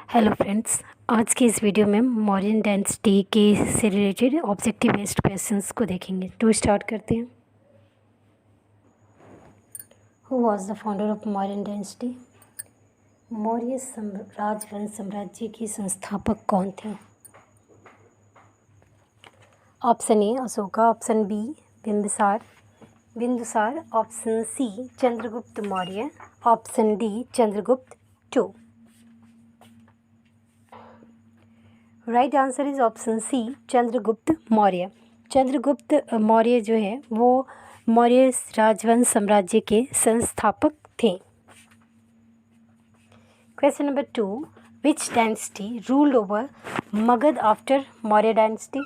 Hello friends, आज के इस वीडियो में मॉडर्न डायनेस्टी के से रिलेटेड ऑब्जेक्टिव बेस्ड क्वेश्चंस को देखेंगे। तो स्टार्ट करते हैं। Who was the founder of modern dynasty? Maurya राजवंश साम्राज्य के संस्थापक कौन थे? Option A Ashoka, option B Bindusara, option C Chandragupta Maurya, option D Chandragupta two. Right answer is option C Chandragupta Maurya. Chandragupta Maurya जो है वो मौर्य राजवंश साम्राज्य के संस्थापक थे। Question number 2, which dynasty ruled over Magadh after Maurya dynasty?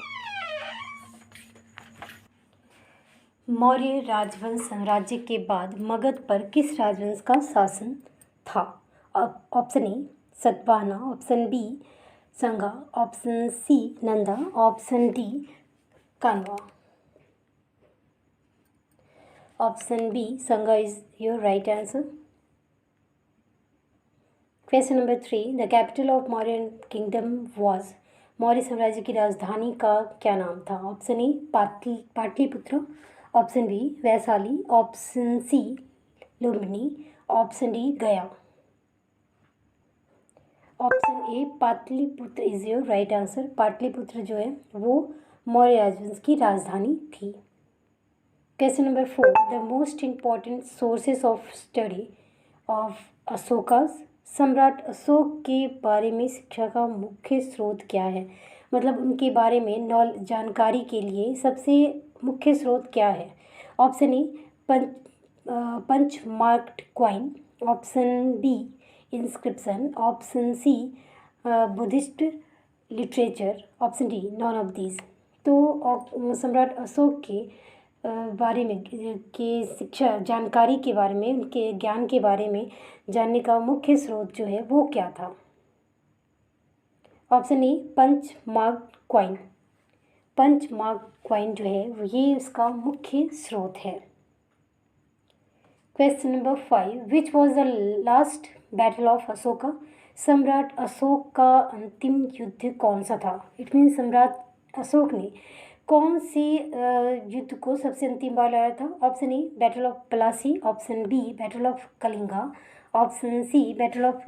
Maurya राजवंश साम्राज्य के बाद मगध पर किस राजवंश का शासन था? Option A Satavahana, option B Sunga, option C Nanda, option D Kanva. Option B Sunga is your right answer. Question number 3, the capital of Mauryan kingdom was? Maurya साम्राज्य की राजधानी का क्या नाम था? Option A Pataliputra, option B Vaishali, option C Lumbini, option D Gaya. Option A Pataliputra is your right answer. Pataliputra जो है वो मौर्य राजवंश की राजधानी थी। Question number 4, the most important sources of study of Ashoka's? सम्राट अशोक के बारे में शिक्षा का मुख्य स्रोत क्या है? मतलब उनके बारे में जानकारी के लिए सबसे मुख्य स्रोत क्या है? Option A punch marked coin, option B inscription, option C Buddhist literature, option D none of these. तो सम्राट अशोक के बारे में के शिक्षा जानकारी के बारे में, उनके ज्ञान के बारे में जानने का मुख्य स्रोत जो है वो क्या था? Option A punch marked coin. Punch marked coin जो है ये उसका मुख्य स्रोत है। Question number 5, which was the last battle of Ashoka? सम्राट अशोक का अंतिम युद्ध कौन सा था? इट मीन्स सम्राट अशोक ने कौन से युद्ध को सबसे अंतिम बार लड़ा था? Option A battle of Plassey, option B battle of Kalinga, option C battle of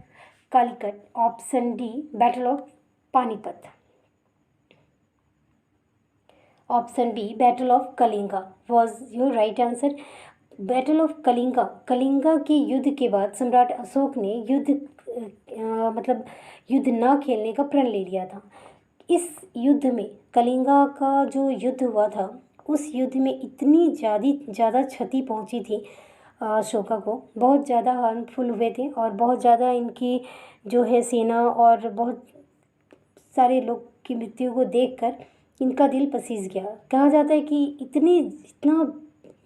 Calicut, option D battle of Panipat. Option B battle of Kalinga was your right answer. Battle of Kalinga के युद्ध के बाद सम्राट अशोक ने युद्ध न खेलने का प्रण ले लिया था। इस युद्ध में कलिंगा का जो युद्ध हुआ था उस युद्ध में इतनी ज़्यादा क्षति पहुंची थी अशोका को, बहुत ज़्यादा हार्मफुल हुए थे और बहुत ज़्यादा इनकी जो है सेना और बहुत सारे लोग की मृत्यु को देखकर इनका दिल पसीज गया। कहा जाता है कि इतना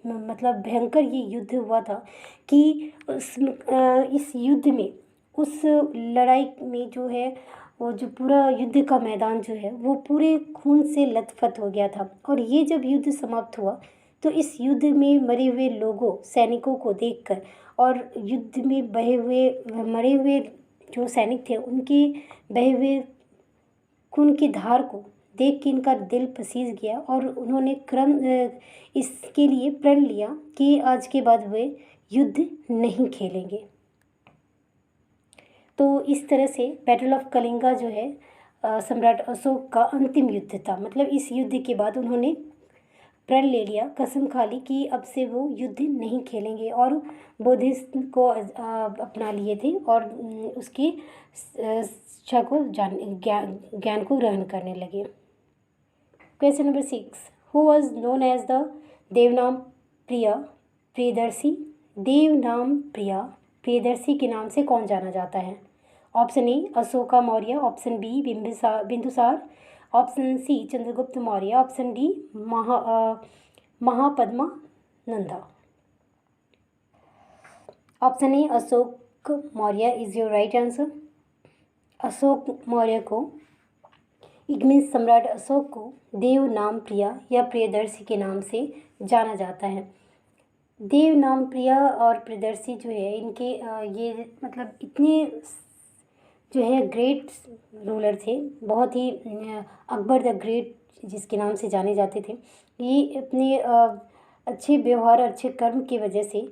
भयंकर ये युद्ध हुआ था कि इस युद्ध में, उस लड़ाई में जो है वो जो पूरा युद्ध का मैदान जो है वो पूरे खून से लथपथ हो गया था। और ये जब युद्ध समाप्त हुआ तो इस युद्ध में मरे हुए सैनिकों को देखकर और युद्ध में मरे हुए जो सैनिक थे उनके बहे हुए खून की धार को देख के इनका दिल पसीज गया और उन्होंने इसके लिए प्रण लिया कि आज के बाद वे युद्ध नहीं खेलेंगे। तो इस तरह से बैटल ऑफ कलिंगा जो है सम्राट अशोक का अंतिम युद्ध था। मतलब इस युद्ध के बाद उन्होंने प्रण ले लिया, कसम खा ली कि अब से वो युद्ध नहीं खेलेंगे और बुद्धिज्म को अपना लिए थे और उसकी शिक्षा को ज्ञान को ग्रहण करने लगे। Question number 6, who was known as the Devanam Priyadarshi? Devanam Priyadarshi के नाम से कौन जाना जाता है? Option A Ashoka Maurya, option B Bindusara, option C Chandragupta Maurya, option D Mahapadma Nanda. Option A Ashok Maurya is your right answer. Ashok Maurya को मीन्स सम्राट अशोक को देव नाम प्रिया या प्रियदर्शी के नाम से जाना जाता है। देव नाम प्रिया और प्रियदर्शी जो है इनके ये मतलब इतने जो है ग्रेट रूलर थे, बहुत ही अकबर द ग्रेट जिसके नाम से जाने जाते थे। ये अपने अच्छे व्यवहार और अच्छे कर्म की वजह से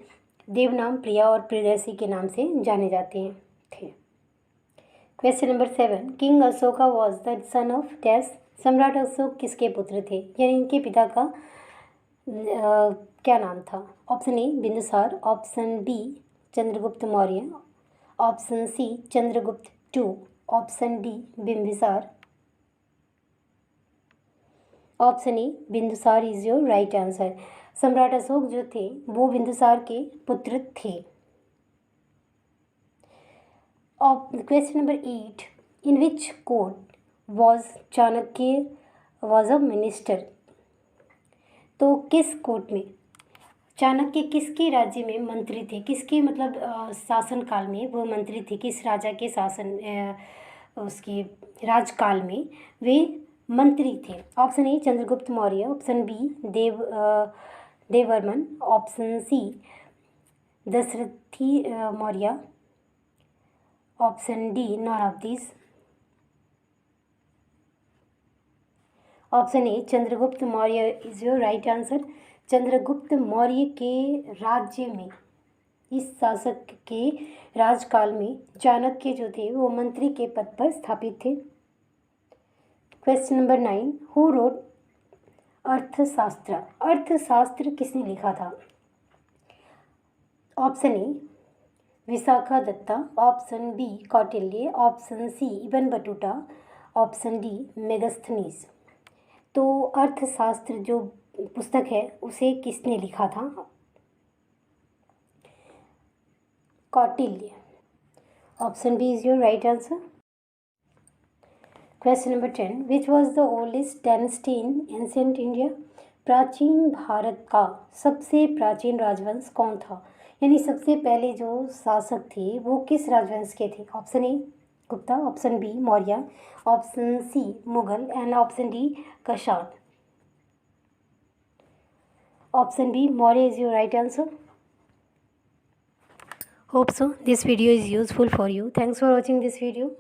देवनाम प्रिया और प्रियदर्शी के नाम से जाने जाते हैं थे। Question number 7, king Ashoka was the son of dash. सम्राट अशोक किसके पुत्र थे, यानी इनके पिता का क्या नाम था। Option A Bindusara, option B Chandragupta Maurya, option C Chandragupta two, option D Bimbisara. Option A Bindusara is your right answer. सम्राट अशोक जो थे वो बिंदुसार के पुत्र थे। Question number 8, in which court was Chanakya was a minister. तो किस कोर्ट में चाणक्य किसके राज्य में मंत्री थे, किसके मतलब शासन काल में वो मंत्री थे, किस राजा के शासन उसके राजकाल में वे मंत्री थे। Option A Chandragupta Maurya, option B Devavarman, option C Dasharathi Maurya, option D none of this. Option A Chandragupta Maurya is your right answer. Chandragupta Maurya के राज्य में, इस शासक के राजकाल में चाणक्य जो थे वो मंत्री के पद पर स्थापित थे। क्वेश्चन नंबर 9, हु रोट अर्थशास्त्र। अर्थशास्त्र किसने लिखा था। Option A Vishakha Datta, option B Kautilya, option C Ibn Battuta, option D Megasthenes. तो अर्थशास्त्र जो पुस्तक है उसे किसने लिखा था। Kautilya. Option B is your right answer. Question number 10, which was the oldest dynasty in ancient India. प्राचीन भारत का सबसे प्राचीन राजवंश कौन था, यानी सबसे पहले जो शासक थे वो किस राजवंश के थे। Option A Gupta, option B Maurya, option C Mughal and option D Kushan. Option B Maurya is your right answer. Hope so this video is useful for you. Thanks for watching this video.